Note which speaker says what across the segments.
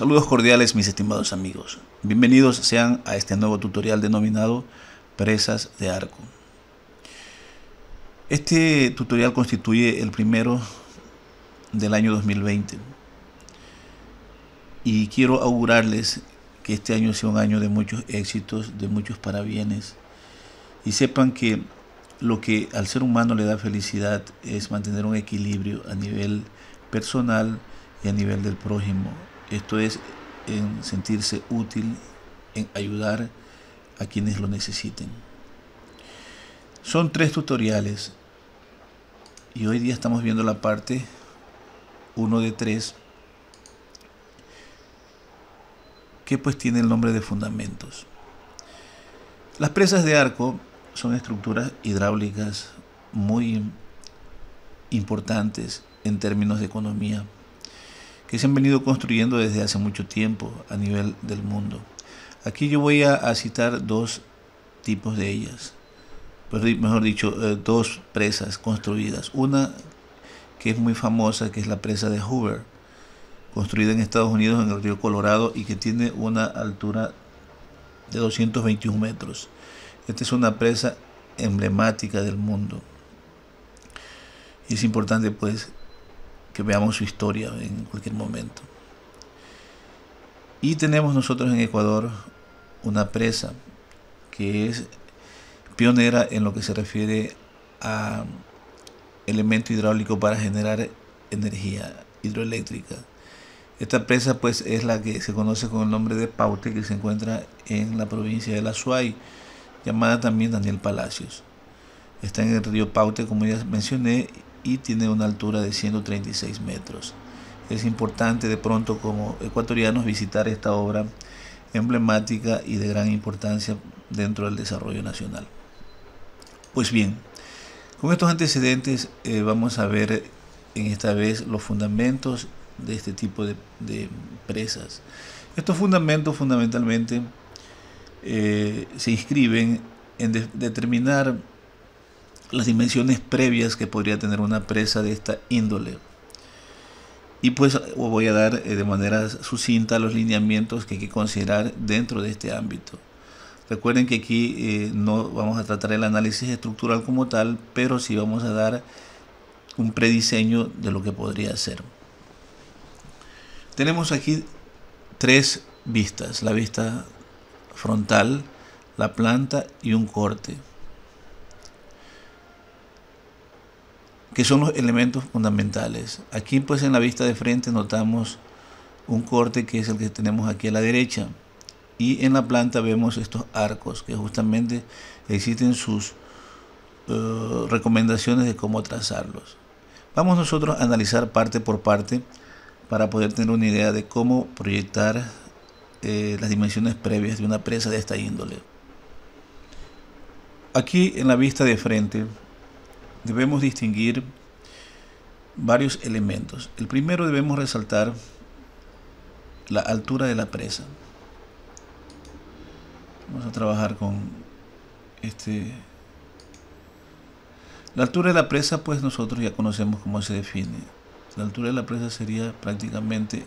Speaker 1: Saludos cordiales mis estimados amigos, bienvenidos sean a este nuevo tutorial denominado Presas de arco. Este tutorial constituye el primero del año 2020 y quiero augurarles que este año sea un año de muchos éxitos, de muchos parabienes, y sepan que lo que al ser humano le da felicidad es mantener un equilibrio a nivel personal y a nivel del prójimo. Esto es en sentirse útil, en ayudar a quienes lo necesiten. Son 3 tutoriales y hoy día estamos viendo la parte 1 de 3, que pues tiene el nombre de fundamentos. Las presas de arco son estructuras hidráulicas muy importantes en términos de economía, que se han venido construyendo desde hace mucho tiempo a nivel del mundo. Aquí yo voy a citar 2 tipos de ellas, mejor dicho, 2 presas construidas. Una que es muy famosa, que es la presa de Hoover, construida en Estados Unidos en el río Colorado y que tiene una altura de 221 metros. Esta es una presa emblemática del mundo y es importante pues que veamos su historia en cualquier momento. Y tenemos nosotros en Ecuador una presa que es pionera en lo que se refiere a elemento hidráulico para generar energía hidroeléctrica. Esta presa pues es la que se conoce con el nombre de Paute, que se encuentra en la provincia de La Suay, llamada también Daniel Palacios. Está en el río Paute, como ya mencioné, y tiene una altura de 136 metros. Es importante de pronto como ecuatorianos visitar esta obra emblemática y de gran importancia dentro del desarrollo nacional. Pues bien, con estos antecedentes vamos a ver en esta vez los fundamentos de este tipo de presas. Estos fundamentos fundamentalmente se inscriben en determinar las dimensiones previas que podría tener una presa de esta índole, y pues voy a dar de manera sucinta los lineamientos que hay que considerar dentro de este ámbito. Recuerden que aquí no vamos a tratar el análisis estructural como tal, pero sí vamos a dar un prediseño de lo que podría ser. Tenemos aquí 3 vistas: la vista frontal, la planta y un corte, que son los elementos fundamentales. Aquí pues en la vista de frente notamos un corte que es el que tenemos aquí a la derecha, y en la planta vemos estos arcos que justamente existen sus recomendaciones de cómo trazarlos. Vamos nosotros a analizar parte por parte para poder tener una idea de cómo proyectar las dimensiones previas de una presa de esta índole. Aquí en la vista de frente debemos distinguir varios elementos. El primero, debemos resaltar la altura de la presa. Vamos a trabajar con la altura de la presa, pues nosotros ya conocemos cómo se define. La altura de la presa sería prácticamente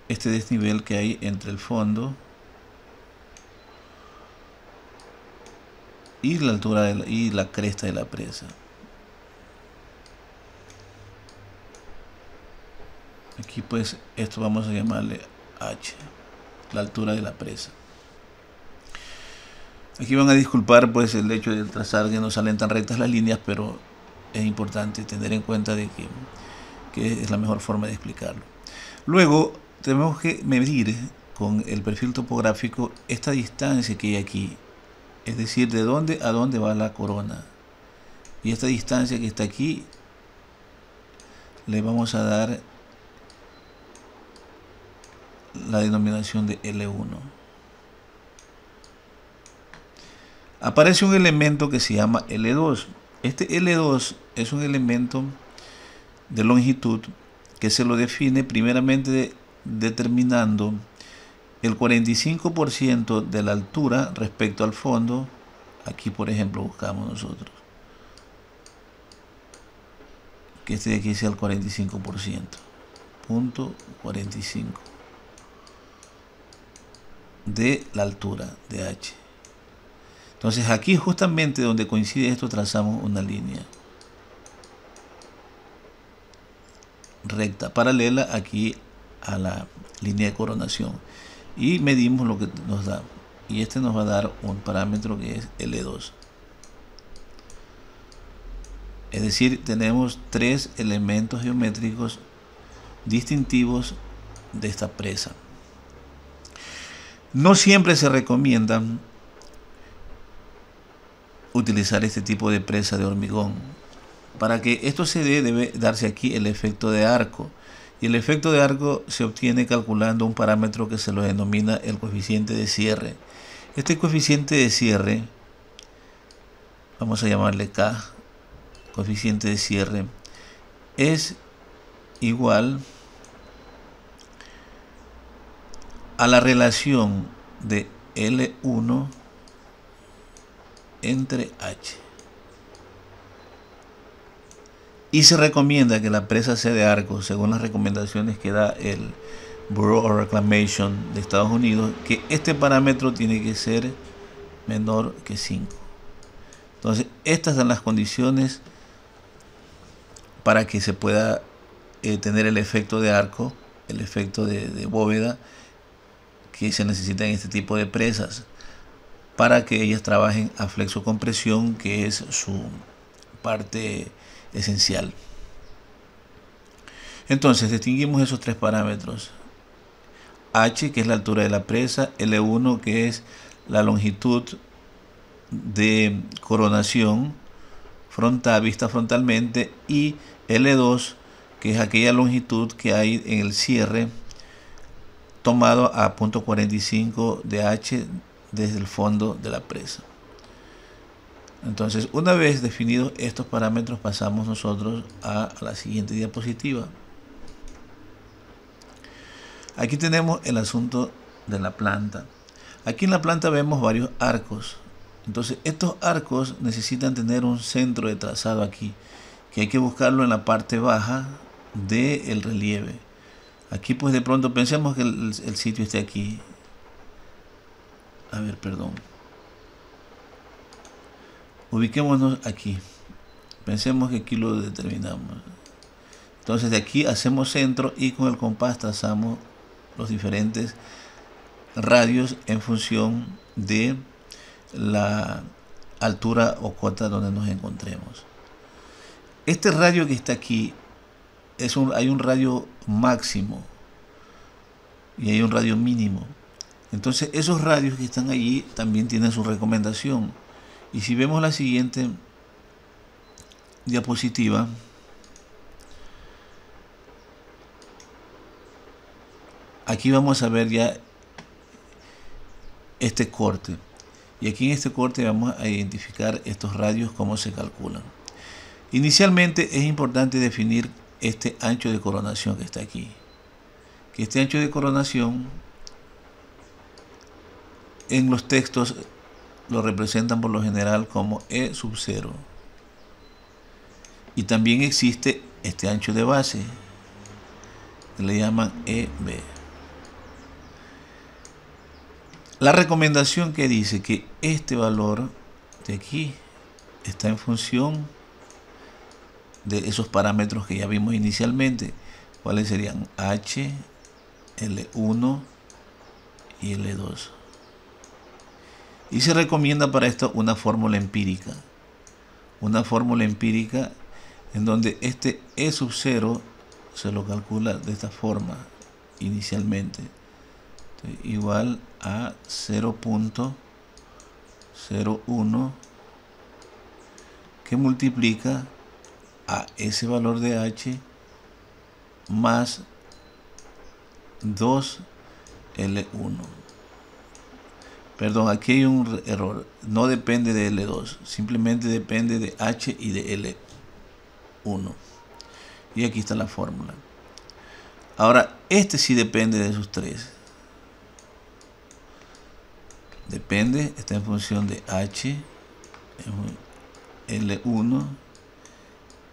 Speaker 1: este desnivel que hay entre el fondo y la altura y la cresta de la presa. Aquí pues esto vamos a llamarle H, la altura de la presa. Aquí van a disculpar pues el hecho de trazar que no salen tan rectas las líneas, pero es importante tener en cuenta de que es la mejor forma de explicarlo. Luego tenemos que medir con el perfil topográfico esta distancia que hay aquí, es decir, de dónde a dónde va la corona, y esta distancia que está aquí le vamos a dar la denominación de L1. Aparece un elemento que se llama L2. Este L2 es un elemento de longitud que se lo define primeramente determinando el 45% de la altura respecto al fondo. Aquí por ejemplo buscamos nosotros que este de aquí sea el 45%. 0.45 de la altura de H. Entonces aquí justamente donde coincide esto trazamos una línea recta paralela aquí a la línea de coronación y medimos lo que nos da, y este nos va a dar un parámetro que es L2. Es decir, tenemos tres elementos geométricos distintivos de esta presa. No siempre se recomienda utilizar este tipo de presa de hormigón. Para que esto se dé, debe darse aquí el efecto de arco. Y el efecto de arco se obtiene calculando un parámetro que se lo denomina el coeficiente de cierre. Este coeficiente de cierre, vamos a llamarle K, coeficiente de cierre, es igual a la relación de L1 entre H. Y se recomienda que la presa sea de arco, según las recomendaciones que da el Bureau of Reclamation de Estados Unidos, que este parámetro tiene que ser menor que 5. Entonces, estas son las condiciones para que se pueda tener el efecto de arco, el efecto de bóveda que se necesita en este tipo de presas, para que ellas trabajen a flexocompresión, que es su parte esencial. Entonces distinguimos esos tres parámetros: H, que es la altura de la presa; L1, que es la longitud de coronación frontal, vista frontalmente, y L2, que es aquella longitud que hay en el cierre tomado a 0.45 de H desde el fondo de la presa. Entonces, una vez definidos estos parámetros, pasamos nosotros a la siguiente diapositiva. Aquí tenemos el asunto de la planta. Aquí en la planta vemos varios arcos. Entonces, estos arcos necesitan tener un centro de trazado aquí, que hay que buscarlo en la parte baja del relieve. Aquí, pues, de pronto pensemos que el sitio esté aquí. A ver, perdón. Ubiquémonos aquí. Pensemos que aquí lo determinamos. Entonces de aquí hacemos centro y con el compás trazamos los diferentes radios en función de la altura o cota donde nos encontremos. Este radio que está aquí hay un radio máximo y hay un radio mínimo. Entonces esos radios que están allí también tienen su recomendación. Y si vemos la siguiente diapositiva, aquí vamos a ver ya este corte. Y aquí en este corte vamos a identificar estos radios, cómo se calculan. Inicialmente es importante definir este ancho de coronación que está aquí. Que este ancho de coronación en los textos lo representan por lo general como E sub 0. Y también existe este ancho de base, que le llaman EB. La recomendación que dice que este valor de aquí está en función de esos parámetros que ya vimos inicialmente, cuáles serían H, L1 y L2. Y se recomienda para esto una fórmula empírica. Una fórmula empírica en donde este E sub 0 se lo calcula de esta forma inicialmente. Entonces, igual a 0.01 que multiplica a ese valor de H más 2L1. Perdón, aquí hay un error. No depende de L2, simplemente depende de H y de L1. Y aquí está la fórmula. Ahora, este sí depende de esos tres. Depende, está en función de H, L1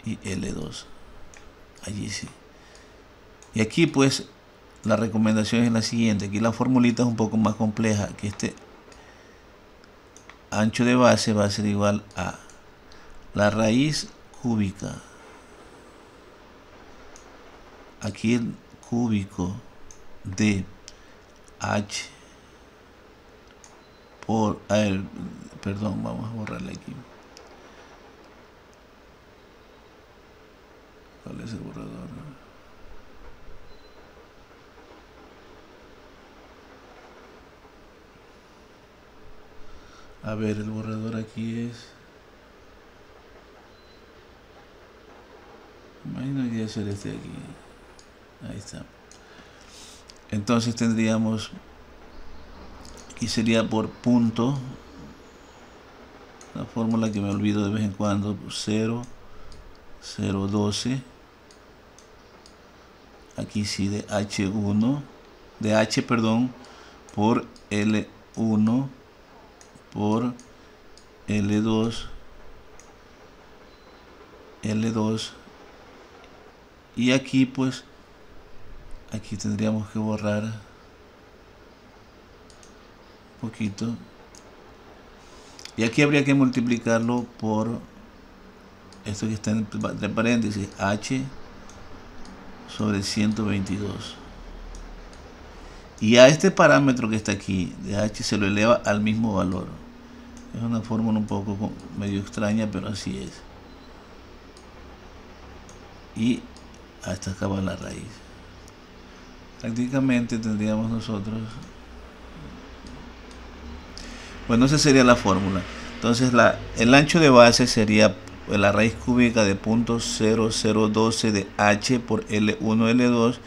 Speaker 1: y L2. Allí sí. Y aquí pues la recomendación es la siguiente. Aquí la formulita es un poco más compleja, que este ancho de base va a ser igual a la raíz cúbica, aquí el cúbico de h por, a ver, perdón, vamos a borrarle aquí. ¿Cuál es el borrador? A ver, el borrador aquí es, imagino que debe ser este de aquí. Ahí está. Entonces tendríamos, aquí sería por punto, la fórmula que me olvido de vez en cuando, 0, 0, 12, aquí sí de H1, de H, perdón, por L1 por L2, L2, y aquí pues, aquí tendríamos que borrar un poquito, y aquí habría que multiplicarlo por esto que está entre paréntesis, H sobre 122, y a este parámetro que está aquí de H se lo eleva al mismo valor. Es una fórmula un poco medio extraña, pero así es. Y hasta acá va la raíz. Prácticamente tendríamos nosotros, bueno, esa sería la fórmula. Entonces el ancho de base sería la raíz cúbica de 0.0012 de H por L1, L2,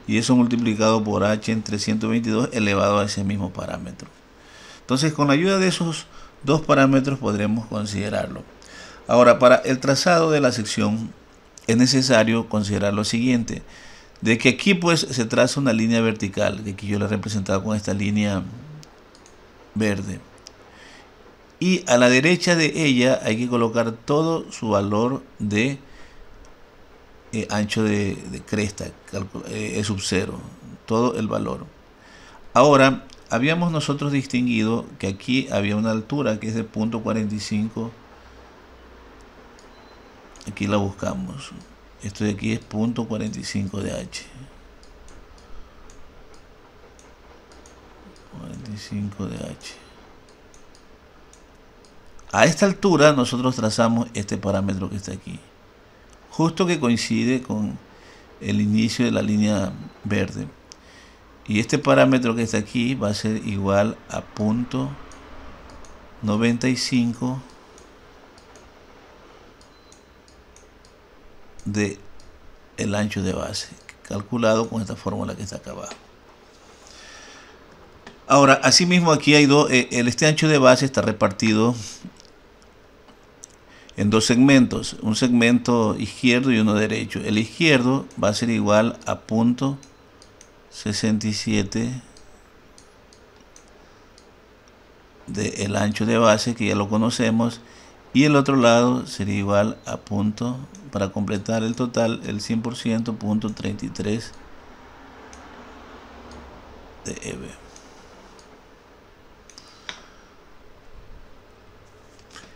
Speaker 1: y eso multiplicado por H entre 122 elevado a ese mismo parámetro. Entonces, con la ayuda de esos dos parámetros podremos considerarlo. Ahora, para el trazado de la sección es necesario considerar lo siguiente, de que aquí pues se traza una línea vertical, que aquí yo la he representado con esta línea verde, y a la derecha de ella hay que colocar todo su valor de ancho de cresta, es sub 0, todo el valor. Ahora, habíamos nosotros distinguido que aquí había una altura que es de 0.45, aquí la buscamos, esto de aquí es 0.45 de H, 45 de H. A esta altura nosotros trazamos este parámetro que está aquí, justo que coincide con el inicio de la línea verde, y este parámetro que está aquí va a ser igual a 0.95 de el ancho de base, calculado con esta fórmula que está acá abajo. Ahora, asimismo aquí hay este ancho de base está repartido en dos segmentos, un segmento izquierdo y uno derecho. El izquierdo va a ser igual a 0.67 del ancho de base, que ya lo conocemos, y el otro lado sería igual a para completar el total, el 100%, 0.33 de EB.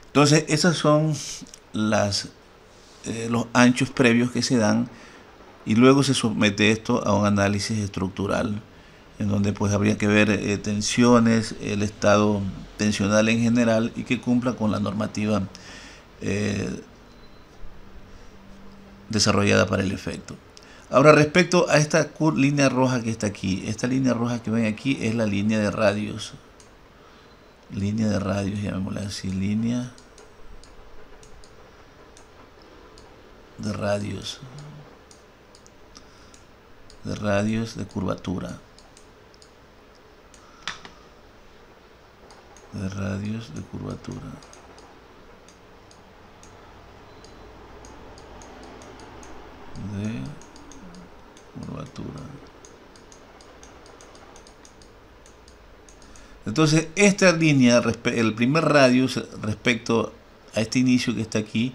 Speaker 1: Entonces, esos son los anchos previos que se dan, y luego se somete esto a un análisis estructural, en donde pues habría que ver tensiones, el estado tensional en general, y que cumpla con la normativa desarrollada para el efecto. Ahora, respecto a esta línea roja que está aquí, esta línea roja que ven aquí es la línea de radios. Línea de radios, llamémosla así, línea de radios de curvatura, de radios de curvatura. Entonces, esta línea, el primer radio respecto a este inicio que está aquí,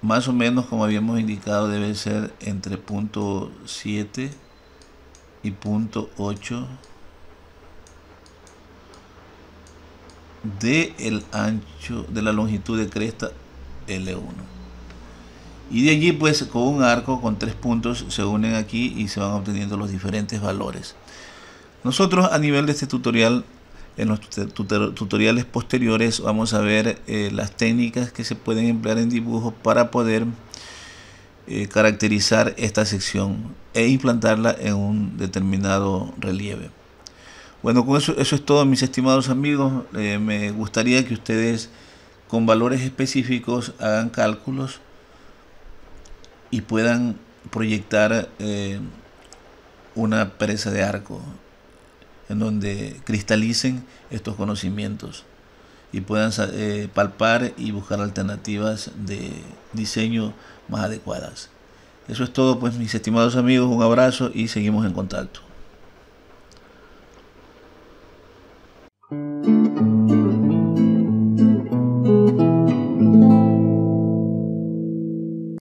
Speaker 1: más o menos, como habíamos indicado, debe ser entre punto 7 y punto 8 de el ancho de la longitud de cresta L1. Y de allí, pues, con un arco con 3 puntos se unen aquí y se van obteniendo los diferentes valores. Nosotros, a nivel de este tutorial, en los tutoriales posteriores, vamos a ver las técnicas que se pueden emplear en dibujos para poder caracterizar esta sección e implantarla en un determinado relieve. Bueno, con eso es todo, mis estimados amigos. Me gustaría que ustedes, con valores específicos, hagan cálculos y puedan proyectar una presa de arco en donde cristalicen estos conocimientos y puedan palpar y buscar alternativas de diseño más adecuadas. Eso es todo, pues, mis estimados amigos. Un abrazo y seguimos en contacto.